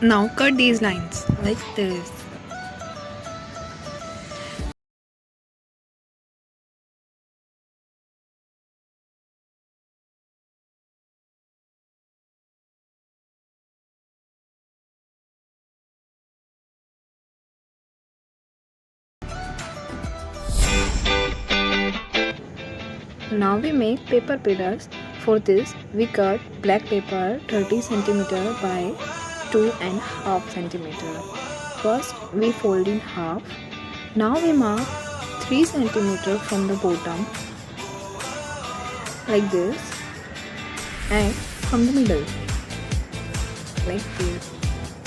Now cut these lines like this. Now we make paper pillars. For this we cut black paper 30 cm by 2.5 cm. First we fold in half. Now we mark 3 cm from the bottom like this and from the middle like this.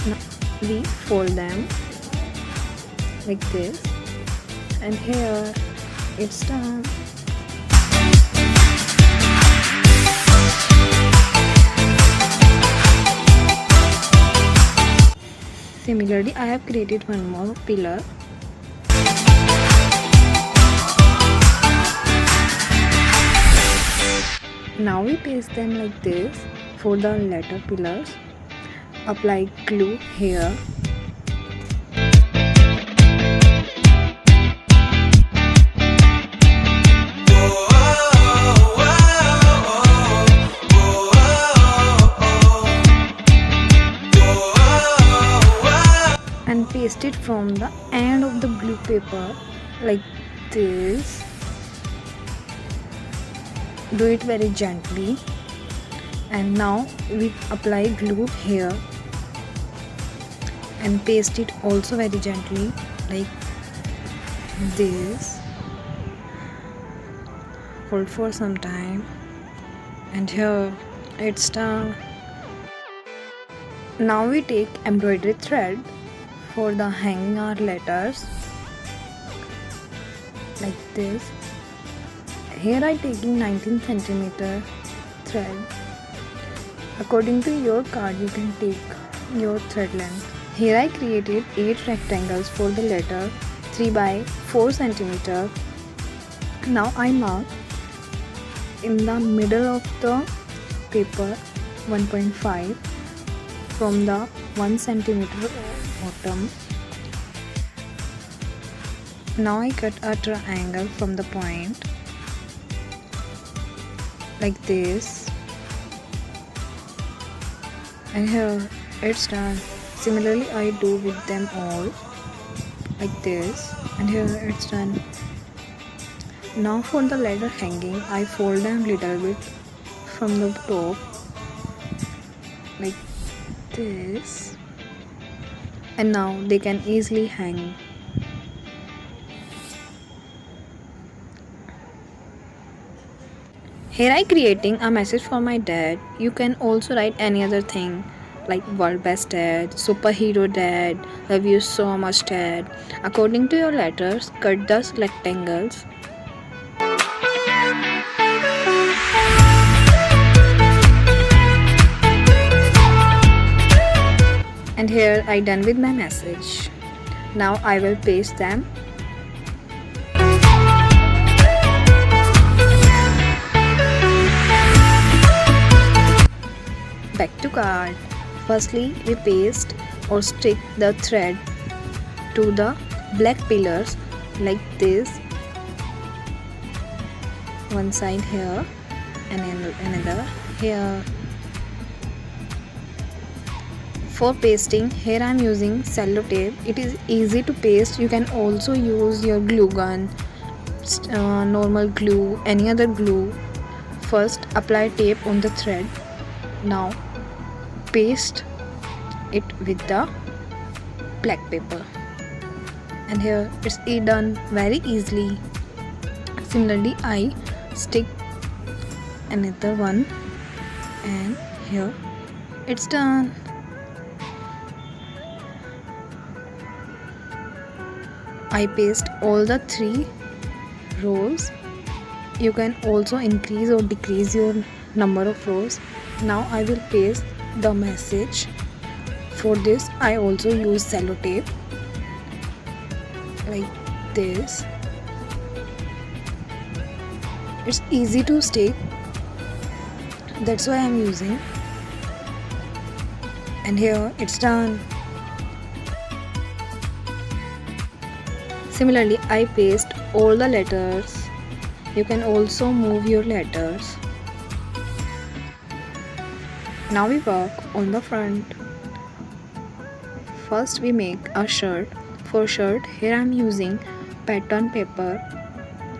Now we fold them like this and here it's done. Similarly, I have created one more pillar. Now we paste them like this for the latter pillars. Apply glue here. And paste it from the end of the glue paper like this. Do it very gently. And now we apply glue here and paste it also very gently like this. Hold for some time and here it's done. Now we take embroidery thread for the hanging our letters like this. Here I taking 19 cm thread. According to your card you can take your thread length. Here I created 8 rectangles for the letter 3 by 4 cm. Now I mark in the middle of the paper 1.5 from the 1 cm bottom. Now I cut a triangle from the point like this and here it's done. Similarly I do with them all like this and here it's done. Now for the letter hanging I fold them little bit from the top like this and now they can easily hang. Here I creating a message for my dad. You can also write any other thing like world best dad, superhero dad, love you so much dad. According to your letters, cut the rectangles. And here I done with my message. Now I will paste them. Back to card. Firstly, we paste or stick the thread to the black pillars like this. One side here and another here. For pasting, here I am using cello tape. It is easy to paste. You can also use your glue gun, normal glue, any other glue. First, apply tape on the thread. Now, paste it with the black paper. And here it's done very easily. Similarly, I stick another one and here it's done. I paste all the 3 rows. You can also increase or decrease your number of rows. Now I will paste the message. For this I also use cello tape like this. It's easy to stick, that's why I'm using. And here it's done. Similarly, I paste all the letters. You can also move your letters. Now we work on the front. First we make a shirt. For shirt, here I am using pattern paper.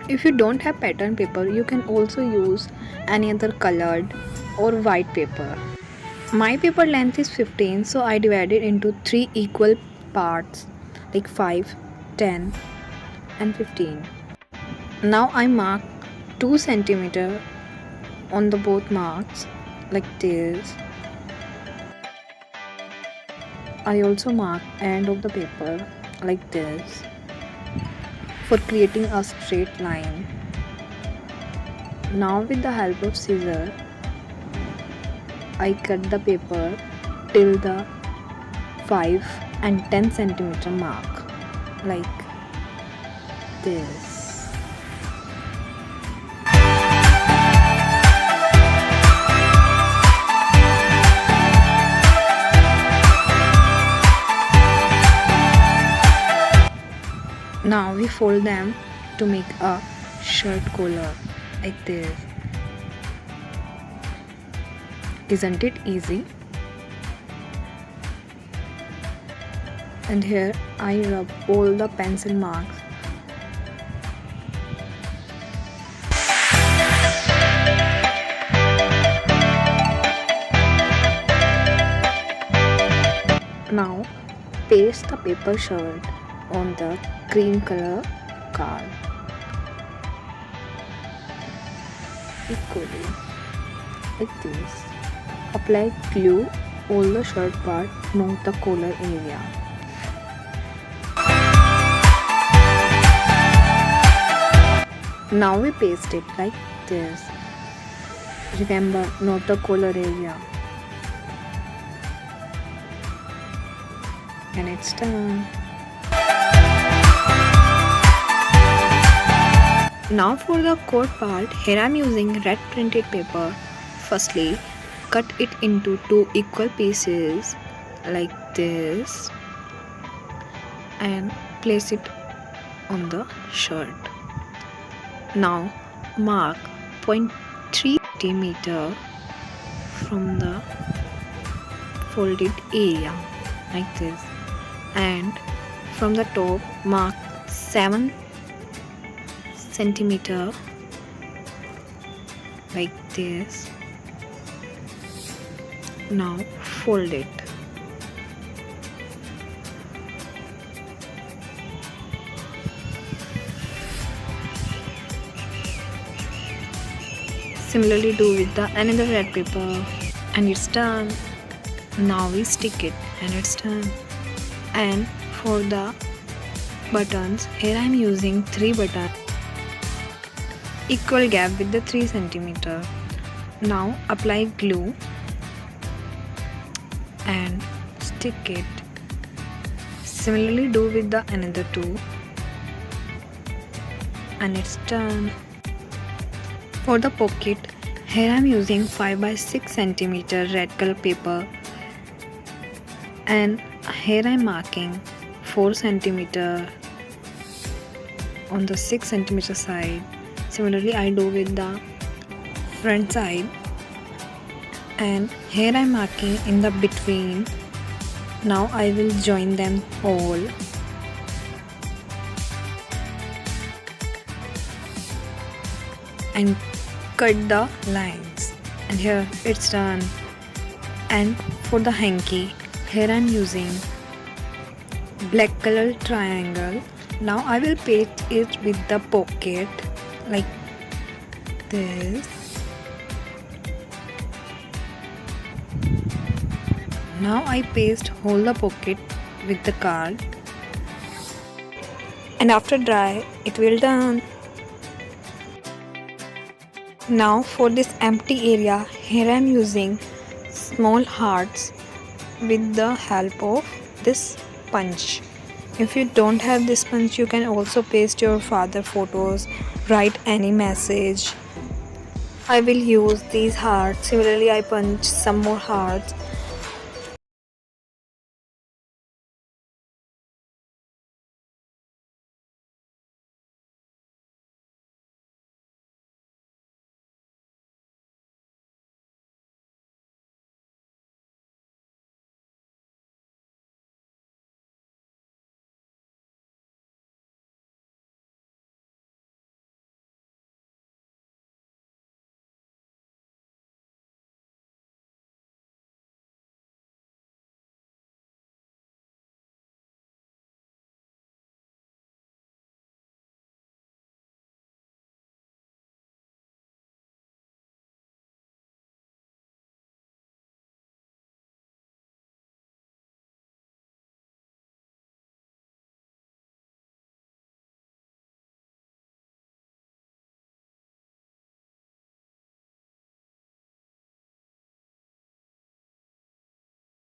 If you don't have pattern paper, you can also use any other colored or white paper. My paper length is 15, so I divided into 3 equal parts like 5, 10 and 15. Now I mark 2 cm on the both marks like this. I also mark end of the paper like this for creating a straight line. Now with the help of scissor, I cut the paper till the 5 and 10 cm mark like this. Now we fold them to make a shirt collar like this. Isn't it easy? And here I rub all the pencil marks. Now paste the paper shirt on the cream color card equally like this. Apply glue all the shirt part, not the collar area. Now we paste it like this. Remember, not the collar area. And it's done. Now for the coat part, here I am using red printed paper. Firstly, cut it into 2 equal pieces like this and place it on the shirt. Now mark 0.3 cm from the folded area like this, and from the top mark 7 cm like this. Now fold it. Similarly do with the another red paper, and it's done. Now we stick it and it's done. And for the buttons, here I am using 3 buttons, equal gap with the 3 cm. Now apply glue and stick it. Similarly do with the another 2, and it's done. For the pocket, here I am using 5 by 6 cm red color paper, and here I am marking 4 cm on the 6 cm side. Similarly I do with the front side, and here I am marking in the between. Now I will join them all. And cut the lines, and here it's done. And for the hanky, here I am using black color triangle. Now I will paste it with the pocket like this. Now I paste whole the pocket with the card, and after dry it will done. Now for this empty area, here I am using small hearts with the help of this punch. If you don't have this punch, you can also paste your father photos, write any message. I will use these hearts. Similarly I punch some more hearts